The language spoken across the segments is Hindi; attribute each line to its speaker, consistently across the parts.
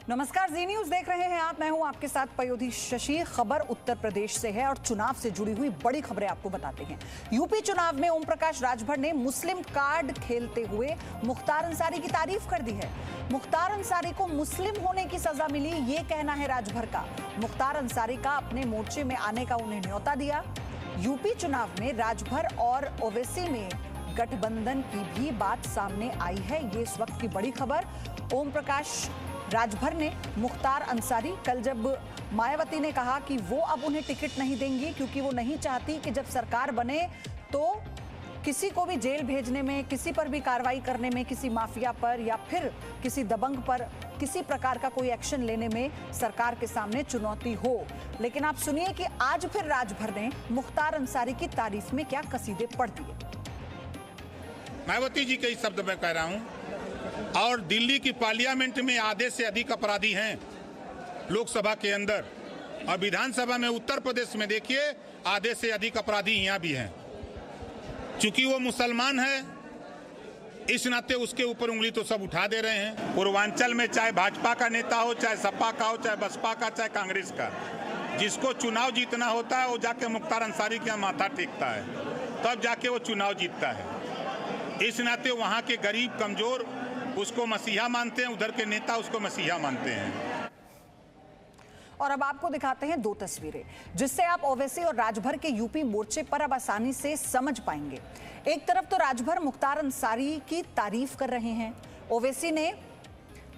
Speaker 1: नमस्कार, जी न्यूज देख रहे हैं आप। मैं हूं आपके साथ पयोधी शशि। खबर उत्तर प्रदेश से है और चुनाव से जुड़ी हुई बड़ी खबरें आपको बताते हैं। यूपी चुनाव में ओम प्रकाश राजभर ने मुस्लिम कार्ड खेलते हुए मुख्तार अंसारी की तारीफ कर दी है। मुख्तार अंसारी को मुस्लिम होने की सजा मिली, ये कहना है राजभर का। मुख्तार अंसारी का अपने मोर्चे में आने का उन्हें न्योता दिया। यूपी चुनाव में राजभर और ओवैसी में गठबंधन की भी बात सामने आई है। ये इस वक्त की बड़ी खबर। ओम प्रकाश राजभर ने मुख्तार अंसारी, कल जब मायावती ने कहा कि वो अब उन्हें टिकट नहीं देंगी क्योंकि वो नहीं चाहती कि जब सरकार बने तो किसी को भी जेल भेजने में, किसी पर भी कार्रवाई करने में, किसी माफिया पर या फिर किसी दबंग पर किसी प्रकार का कोई एक्शन लेने में सरकार के सामने चुनौती हो। लेकिन आप सुनिए कि आज फिर राजभर ने मुख्तार अंसारी की तारीफ में क्या कसीदे पढ़ दिए।
Speaker 2: मायावती जी के इस शब्द में कह रहा हूं, और दिल्ली की पार्लियामेंट में आधे से अधिक अपराधी हैं लोकसभा के अंदर, और विधानसभा में उत्तर प्रदेश में देखिए आधे से अधिक अपराधी यहाँ भी हैं। चूंकि वो मुसलमान है इस नाते उसके ऊपर उंगली तो सब उठा दे रहे हैं। पूर्वांचल में चाहे भाजपा का नेता हो, चाहे सपा का हो, चाहे बसपा का, चाहे कांग्रेस का, जिसको चुनाव जीतना होता है वो जाके मुख्तार अंसारी के यहाँ माथा टेकता है, तब जाके वो चुनाव जीतता है। इस नाते वहाँ के गरीब कमजोर उसको मसीहा मानते हैं, उधर के नेता उसको मसीहा मानते हैं।
Speaker 1: और अब आपको दिखाते हैं दो तस्वीरें जिससे आप ओवैसी और राजभर के यूपी मोर्चे पर अब आसानी से समझ पाएंगे। एक तरफ तो राजभर मुख्तार अंसारी की तारीफ कर रहे हैं, ओवैसी ने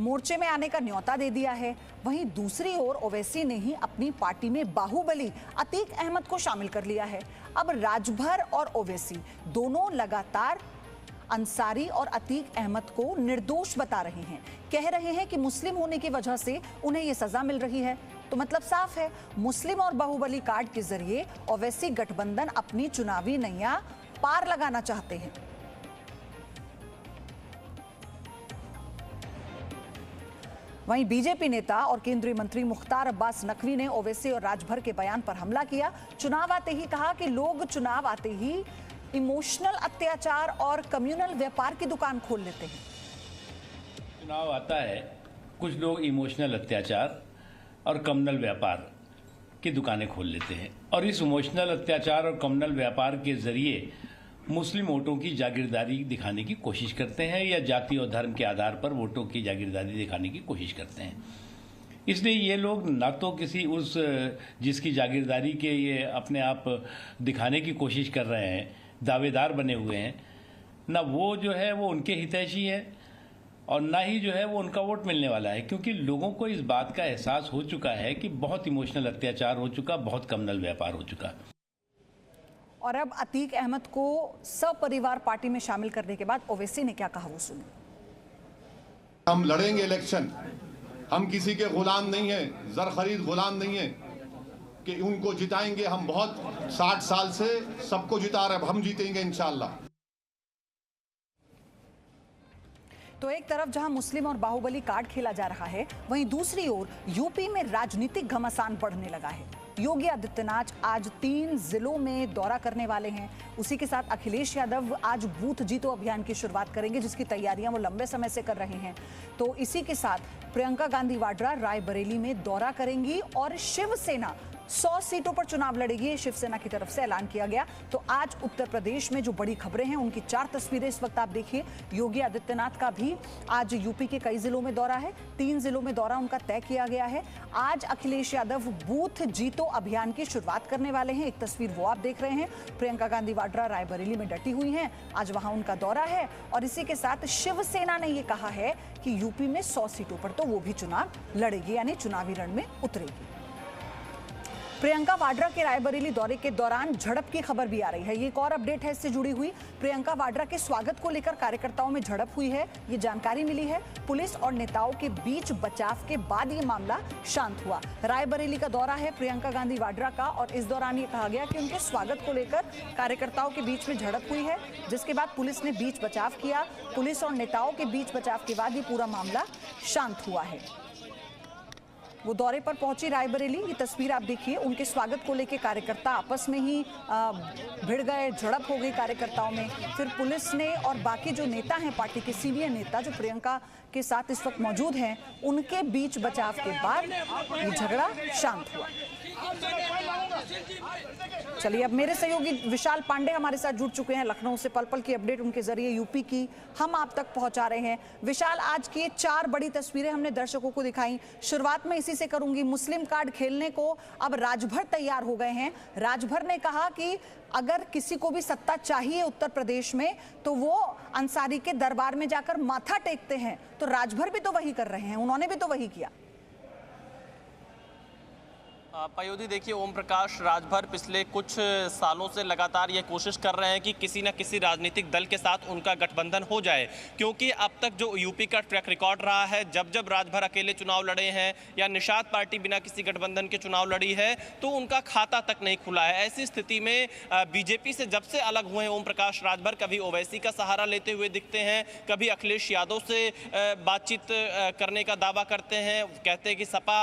Speaker 1: मोर्चे में आने का न्योता दे दिया है। वहीं दूसरी ओर ओवैसी ने ही अपनी पार्टी में बाहुबली अतीक अहमद को शामिल कर लिया है। अब राजभर और ओवैसी दोनों लगातार अंसारी और अतीक अहमद को निर्दोष बता रहे हैं, कह रहे हैं कि मुस्लिम होने की वजह से उन्हें यह सजा मिल रही है। तो मतलब साफ है, मुस्लिम और बाहुबली कार्ड के जरिए ओवैसी गठबंधन अपनी चुनावी नैया पार लगाना चाहते हैं। वहीं बीजेपी नेता और केंद्रीय मंत्री मुख्तार अब्बास नकवी ने ओवैसी और राजभर के बयान पर हमला किया। चुनाव आते ही कहा कि लोग चुनाव आते ही इमोशनल अत्याचार और कम्युनल व्यापार की दुकान खोल लेते हैं।
Speaker 3: चुनाव आता है, कुछ लोग इमोशनल अत्याचार और कम्युनल व्यापार की दुकानें खोल लेते हैं, और इस इमोशनल अत्याचार और कम्युनल व्यापार के जरिए मुस्लिम वोटों की जागीरदारी दिखाने की कोशिश करते हैं, या जाति और धर्म के आधार पर वोटों की जागीरदारी दिखाने की कोशिश करते हैं। इसलिए ये लोग ना तो किसी उस जिसकी जागीरदारी के ये अपने आप दिखाने की कोशिश कर रहे हैं, दावेदार बने हुए हैं, ना वो जो है वो उनके हितैषी है, और ना ही जो है वो उनका वोट मिलने वाला है, क्योंकि लोगों को इस बात का एहसास हो चुका है कि बहुत इमोशनल अत्याचार हो चुका, बहुत कम्युनल व्यापार हो चुका।
Speaker 1: और अब अतीक अहमद को सपरिवार पार्टी में शामिल करने के बाद ओवैसी ने क्या कहा, वो सुनिए।
Speaker 4: हम लड़ेंगे इलेक्शन, हम किसी के गुलाम नहीं है, जर खरीद गुलाम नहीं है कि उनको जिताएंगे। हम बहुत 60 साल से सबको जिता रहे, हम जीतेंगे इंशाल्लाह।
Speaker 1: तो एक तरफ जहां मुस्लिम और बाहुबली कार्ड खेला जा रहा है, वहीं दूसरी ओर यूपी में राजनीतिक घमासान बढ़ने लगा है। योगी आदित्यनाथ आज 3 जिलों में दौरा करने वाले हैं। उसी के साथ अखिलेश यादव आज बूथ जीतो अभियान की शुरुआत करेंगे, जिसकी तैयारियां वो लंबे समय से कर रहे हैं। तो इसी के साथ प्रियंका गांधी वाड्रा रायबरेली में दौरा करेंगी और शिवसेना 100 सीटों पर चुनाव लड़ेगी, शिवसेना की तरफ से ऐलान किया गया। तो आज उत्तर प्रदेश में जो बड़ी खबरें हैं उनकी 4 तस्वीरें इस वक्त आप देखिए। योगी आदित्यनाथ का भी आज यूपी के कई जिलों में दौरा है, 3 जिलों में दौरा उनका तय किया गया है। आज अखिलेश यादव बूथ जीतो अभियान की शुरुआत करने वाले हैं, एक तस्वीर वो आप देख रहे हैं। प्रियंका गांधी वाड्रा रायबरेली में डटी हुई हैं, आज वहां उनका दौरा है। और इसी के साथ शिवसेना ने यह कहा है कि यूपी में 100 सीटों पर तो वो भी चुनाव लड़ेगी, यानी चुनावी रण में उतरेगी। प्रियंका वाड्रा के रायबरेली दौरे के दौरान झड़प की खबर भी आ रही है, ये एक और अपडेट है इससे जुड़ी हुई। प्रियंका वाड्रा के स्वागत को लेकर कार्यकर्ताओं में झड़प हुई है, ये जानकारी मिली है। पुलिस और नेताओं के बीच बचाव के बाद ये मामला शांत हुआ। रायबरेली का दौरा है प्रियंका गांधी वाड्रा का, और इस दौरान ये कहा गया कि उनके स्वागत को लेकर कार्यकर्ताओं के बीच में झड़प हुई है, जिसके बाद पुलिस ने बीच बचाव किया। पुलिस और नेताओं के बीच बचाव के बाद ये पूरा मामला शांत हुआ है। वो दौरे पर पहुंची रायबरेली। ये तस्वीर आप देखिए, उनके स्वागत को लेकर कार्यकर्ता आपस में ही भिड़ गए, झड़प हो गई कार्यकर्ताओं में। फिर पुलिस ने और बाकी जो नेता हैं, पार्टी के सीनियर नेता जो प्रियंका के साथ इस वक्त मौजूद हैं, उनके बीच बचाव के बाद ये झगड़ा शांत हुआ। चलिए, अब मेरे सहयोगी विशाल पांडे हमारे साथ जुड़ चुके हैं लखनऊ से। पल पल की अपडेट उनके जरिए यूपी की हम आप तक पहुंचा रहे हैं। विशाल, आज की 4 बड़ी तस्वीरें हमने दर्शकों को दिखाई। शुरुआत में इसी से करूंगी। मुस्लिम कार्ड खेलने को अब राजभर तैयार हो गए हैं। राजभर ने कहा कि अगर किसी को भी सत्ता चाहिए उत्तर प्रदेश में तो वो अंसारी के दरबार में जाकर माथा टेकते हैं। तो राजभर भी तो वही कर रहे हैं, उन्होंने भी तो वही किया।
Speaker 5: पयोधी, देखिए, ओम प्रकाश राजभर पिछले कुछ सालों से लगातार ये कोशिश कर रहे हैं कि किसी न किसी राजनीतिक दल के साथ उनका गठबंधन हो जाए, क्योंकि अब तक जो यूपी का ट्रैक रिकॉर्ड रहा है, जब जब राजभर अकेले चुनाव लड़े हैं या निषाद पार्टी बिना किसी गठबंधन के चुनाव लड़ी है तो उनका खाता तक नहीं खुला है। ऐसी स्थिति में बीजेपी से जब से अलग हुए ओम प्रकाश राजभर, कभी ओवैसी का सहारा लेते हुए दिखते हैं, कभी अखिलेश यादव से बातचीत करने का दावा करते हैं, कहते हैं कि सपा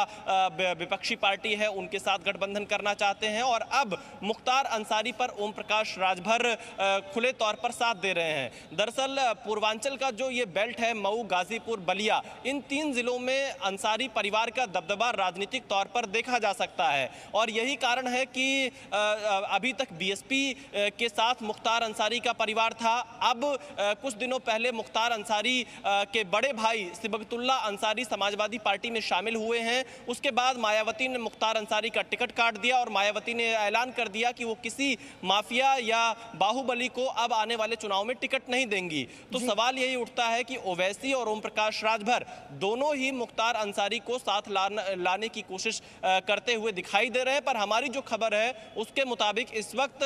Speaker 5: विपक्षी पार्टी है, उनके साथ गठबंधन करना चाहते हैं, और अब मुख्तार अंसारी पर ओम प्रकाश राजभर खुले तौर पर साथ दे रहे हैं। दरअसल पूर्वांचल का जो ये बेल्ट है, मऊ, गाजीपुर, बलिया, इन 3 जिलों में अंसारी परिवार का दबदबा राजनीतिक तौर पर देखा जा सकता है, और यही कारण है कि अभी तक बीएसपी के साथ मुख्तार अंसारी का परिवार था। अब कुछ दिनों पहले मुख्तार अंसारी के बड़े भाई सिबगतुल्ला अंसारी समाजवादी पार्टी में शामिल हुए हैं। उसके बाद मायावती ने मुख्तार अंसारी का टिकट काट दिया और मायावती ने ऐलान कर दिया कि वो किसी माफिया या बाहुबली को अब आने वाले चुनाव में टिकट नहीं देंगी। तो सवाल यही उठता है कि ओवैसी और ओम प्रकाश राजभर दोनों ही मुख्तार अंसारी को साथ लाने की कोशिश करते हुए दिखाई दे रहे हैं। पर हमारी जो खबर है उसके मुताबिक इस वक्त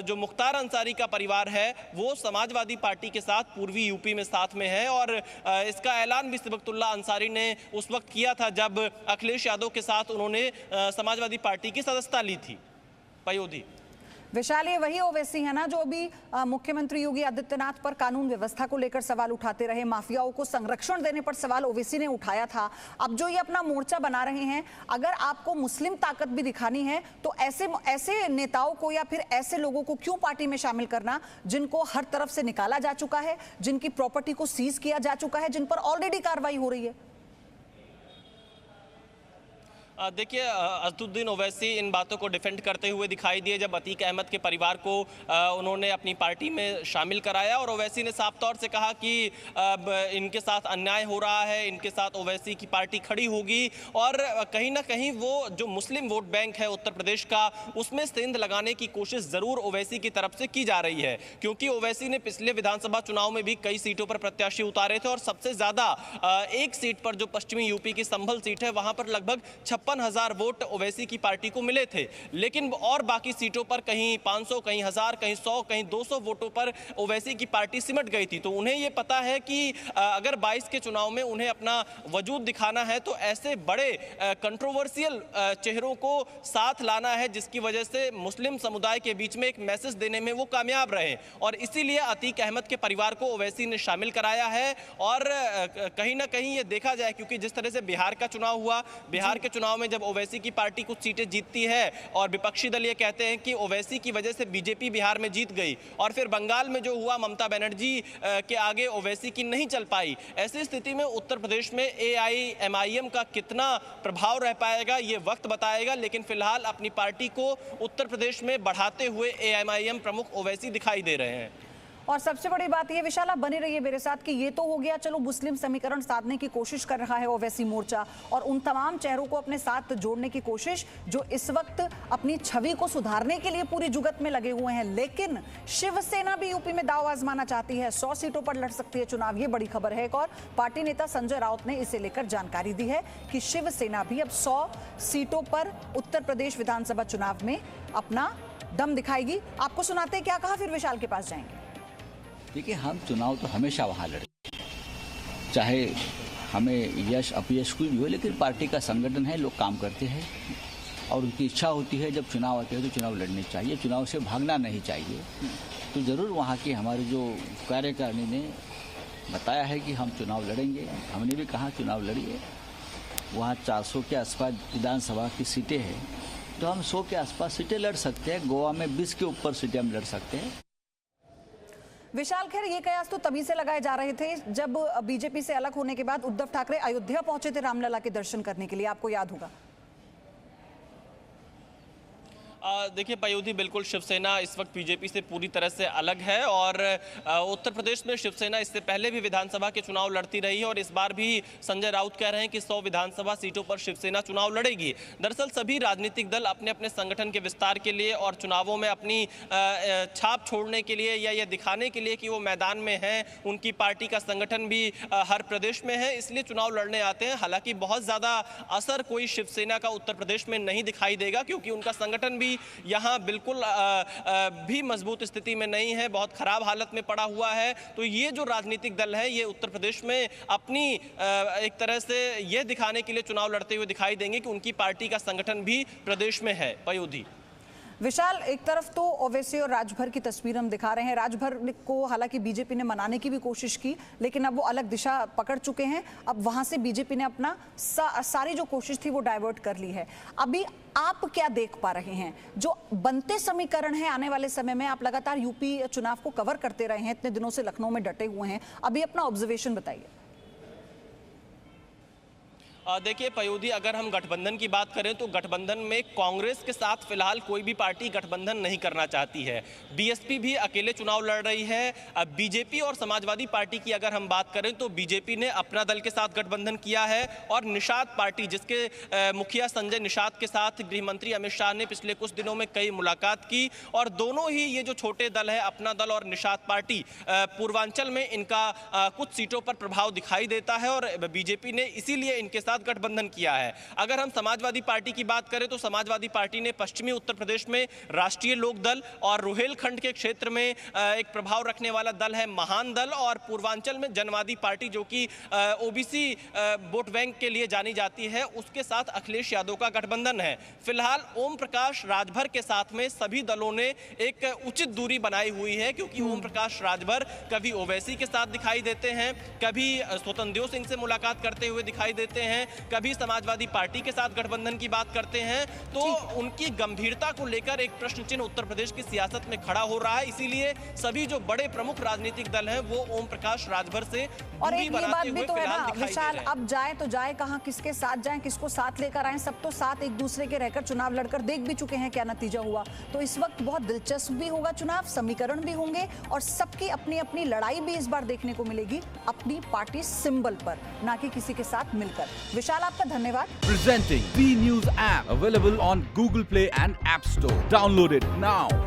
Speaker 5: जो मुख्तार अंसारी का परिवार है वो समाजवादी पार्टी के साथ पूर्वी यूपी में साथ में है, और इसका ऐलान भी सिबगतुल्ला अंसारी ने उस वक्त किया था जब अखिलेश यादव के साथ उन्होंने समाजवादी पार्टी की सदस्यता ली थी। पयोधी,
Speaker 1: विशाल, ये वही ओवैसी है ना जो अभी मुख्यमंत्री योगी आदित्यनाथ पर कानून व्यवस्था को लेकर सवाल उठाते रहे, माफियाओं को संरक्षण देने पर सवाल ओवैसी ने उठाया था। अब जो ये अपना मोर्चा बना रहे हैं, अगर आपको मुस्लिम ताकत भी दिखानी है तो ऐसे नेताओं को या फिर ऐसे लोगों को क्यों पार्टी में शामिल करना जिनको हर तरफ से निकाला जा चुका है, जिनकी प्रॉपर्टी को सीज किया जा चुका है, जिन पर ऑलरेडी कार्रवाई हो रही है।
Speaker 5: देखिए, असदुद्दीन ओवैसी इन बातों को डिफेंड करते हुए दिखाई दिए जब अतीक अहमद के परिवार को उन्होंने अपनी पार्टी में शामिल कराया, और ओवैसी ने साफ तौर से कहा कि इनके साथ अन्याय हो रहा है, इनके साथ ओवैसी की पार्टी खड़ी होगी, और कहीं ना कहीं वो जो मुस्लिम वोट बैंक है उत्तर प्रदेश का, उसमें सेंध लगाने की कोशिश जरूर ओवैसी की तरफ से की जा रही है, क्योंकि ओवैसी ने पिछले विधानसभा चुनाव में भी कई सीटों पर प्रत्याशी उतारे थे, और सबसे ज्यादा एक सीट पर जो पश्चिमी यूपी की संभल सीट है वहां पर लगभग 56,000 वोट ओवैसी की पार्टी को मिले थे। लेकिन और बाकी सीटों पर कहीं 500, कहीं 1000, कहीं 100, कहीं 200 वोटों पर ओवैसी की पार्टी सिमट गई थी। तो उन्हें ये पता है कि अगर 22 के चुनाव में उन्हें अपना वजूद दिखाना है तो ऐसे बड़े कंट्रोवर्शियल चेहरों को साथ लाना है जिसकी वजह से मुस्लिम समुदाय के बीच में एक मैसेज देने में वो कामयाब रहे, और इसीलिए अतीक अहमद के परिवार को ओवैसी ने शामिल कराया है। और कहीं ना कहीं ये देखा जाए, क्योंकि जिस तरह से बिहार का चुनाव हुआ, बिहार के चुनाव में जब ओवैसी की पार्टी कुछ सीटें जीतती है और विपक्षी दल ये कहते हैं कि ओवैसी की वजह से बीजेपी बिहार में जीत गई, और फिर बंगाल में जो हुआ ममता बनर्जी के आगे ओवैसी की नहीं चल पाई। ऐसी स्थिति में उत्तर प्रदेश में AIMIM का कितना प्रभाव रह पाएगा ये वक्त बताएगा, लेकिन फिलहाल अपनी पार्टी को उत्तर प्रदेश में बढ़ाते हुए AIMIM प्रमुख ओवैसी दिखाई दे रहे हैं।
Speaker 1: और सबसे बड़ी बात ये, विशाल आप बने रहिए मेरे साथ, कि ये तो हो गया, चलो मुस्लिम समीकरण साधने की कोशिश कर रहा है ओवैसी मोर्चा और उन तमाम चेहरों को अपने साथ जोड़ने की कोशिश जो इस वक्त अपनी छवि को सुधारने के लिए पूरी जुगत में लगे हुए हैं। लेकिन शिवसेना भी यूपी में दाव आजमाना चाहती है, 100 सीटों पर लड़ सकती है चुनाव, ये बड़ी खबर है। एक और पार्टी नेता संजय राउत ने इसे लेकर जानकारी दी है कि शिवसेना भी अब 100 सीटों पर उत्तर प्रदेश विधानसभा चुनाव में अपना दम दिखाएगी। आपको सुनाते हैं क्या कहा, फिर विशाल के पास जाएंगे।
Speaker 6: देखिए, हम चुनाव तो हमेशा वहाँ लड़े, चाहे हमें यश अपयश कोई भी हो, लेकिन पार्टी का संगठन है, लोग काम करते हैं और उनकी इच्छा होती है जब चुनाव आते हैं तो चुनाव लड़ने चाहिए, चुनाव से भागना नहीं चाहिए। तो ज़रूर वहाँ की हमारी जो कार्यकारिणी ने बताया है कि हम चुनाव लड़ेंगे, हमने भी कहा चुनाव लड़िए, वहाँ 400 के आसपास विधानसभा की सीटें हैं, तो हम 100 के आसपास सीटें लड़ सकते हैं। गोवा में 20 के ऊपर सीटें हम लड़ सकते हैं।
Speaker 1: विशाल, खैर ये कयास तो तभी से लगाए जा रहे थे जब बीजेपी से अलग होने के बाद उद्धव ठाकरे अयोध्या पहुंचे थे रामलला के दर्शन करने के लिए, आपको याद होगा।
Speaker 5: देखिए पयोधी, बिल्कुल शिवसेना इस वक्त बीजेपी से पूरी तरह से अलग है और उत्तर प्रदेश में शिवसेना इससे पहले भी विधानसभा के चुनाव लड़ती रही है और इस बार भी संजय राउत कह रहे हैं कि 100 विधानसभा सीटों पर शिवसेना चुनाव लड़ेगी। दरअसल सभी राजनीतिक दल अपने अपने संगठन के विस्तार के लिए और चुनावों में अपनी छाप छोड़ने के लिए या ये दिखाने के लिए कि वो मैदान में हैं, उनकी पार्टी का संगठन भी हर प्रदेश में है, इसलिए चुनाव लड़ने आते हैं। हालांकि बहुत ज़्यादा असर कोई शिवसेना का उत्तर प्रदेश में नहीं दिखाई देगा क्योंकि उनका संगठन भी यहाँ बिल्कुल भी मजबूत स्थिति में नहीं है, बहुत खराब हालत में पड़ा हुआ है। तो ये जो राजनीतिक दल है ये उत्तर प्रदेश में अपनी एक तरह से ये दिखाने के लिए चुनाव लड़ते हुए दिखाई देंगे कि उनकी पार्टी का संगठन भी प्रदेश में है। पयोधी,
Speaker 1: विशाल, एक तरफ तो ओवैसी और राजभर की तस्वीर हम दिखा रहे हैं। राजभर को हालांकि बीजेपी ने मनाने की भी कोशिश की, लेकिन अब वो अलग दिशा पकड़ चुके हैं। अब वहां से बीजेपी ने अपना सारी जो कोशिश थी वो डाइवर्ट कर ली है। अभी आप क्या देख पा रहे हैं जो बनते समीकरण है आने वाले समय में? आप लगातार यूपी चुनाव को कवर करते रहे हैं, इतने दिनों से लखनऊ में डटे हुए हैं, अभी अपना ऑब्जर्वेशन बताइए।
Speaker 5: देखिए पयोधी, अगर हम गठबंधन की बात करें तो गठबंधन में कांग्रेस के साथ फिलहाल कोई भी पार्टी गठबंधन नहीं करना चाहती है। बीएसपी भी अकेले चुनाव लड़ रही है। अब बीजेपी और समाजवादी पार्टी की अगर हम बात करें तो बीजेपी ने अपना दल के साथ गठबंधन किया है और निषाद पार्टी, जिसके मुखिया संजय निषाद के साथ गृह मंत्री अमित शाह ने पिछले कुछ दिनों में कई मुलाकात की और दोनों ही ये जो छोटे दल है, अपना दल और निषाद पार्टी, पूर्वांचल में इनका कुछ सीटों पर प्रभाव दिखाई देता है और बीजेपी ने इसीलिए इनके साथ गठबंधन किया है। अगर हम समाजवादी पार्टी की बात करें तो समाजवादी पार्टी ने पश्चिमी उत्तर प्रदेश में राष्ट्रीय लोक दल और रुहेलखंड के क्षेत्र में एक प्रभाव रखने वाला दल है महान दल और पूर्वांचल में जनवादी पार्टी जो कि ओबीसी वोट बैंक के लिए जानी जाती है, उसके साथ अखिलेश यादव का गठबंधन है। फिलहाल ओम प्रकाश राजभर के साथ में सभी दलों ने एक उचित दूरी बनाई हुई है क्योंकि ओम प्रकाश राजभर कभी ओवैसी के साथ दिखाई देते हैं, कभी स्वतंत्र देव सिंह से मुलाकात करते हुए दिखाई देते हैं, कभी समाजवादी पार्टी के साथ गठबंधन की बात करते हैं। तो उनकी गंभीरता को लेकर एक प्रश्न चिन्ह उत्तर प्रदेश की सियासत में खड़ा हो रहा है। इसीलिए सभी जो बड़े प्रमुख राजनीतिक दल हैं वो ओम प्रकाश राजभर से
Speaker 1: और एक ये बात भी तो है ना
Speaker 5: दिखाई
Speaker 1: विशाल, अब जाए तो जाए कहां, किसके साथ जाएं, किसको साथ लेकर आए, सब तो साथ एक दूसरे के रहकर चुनाव लड़कर देख भी चुके हैं क्या नतीजा हुआ। तो इस वक्त बहुत दिलचस्प भी होगा चुनाव, समीकरण भी होंगे और सबकी अपनी अपनी लड़ाई भी इस बार देखने को मिलेगी अपनी पार्टी सिंबल पर, ना कि किसी के साथ मिलकर। विशाल, आपका धन्यवाद।
Speaker 7: Presenting B News app available on Google Play and App Store. Download it now.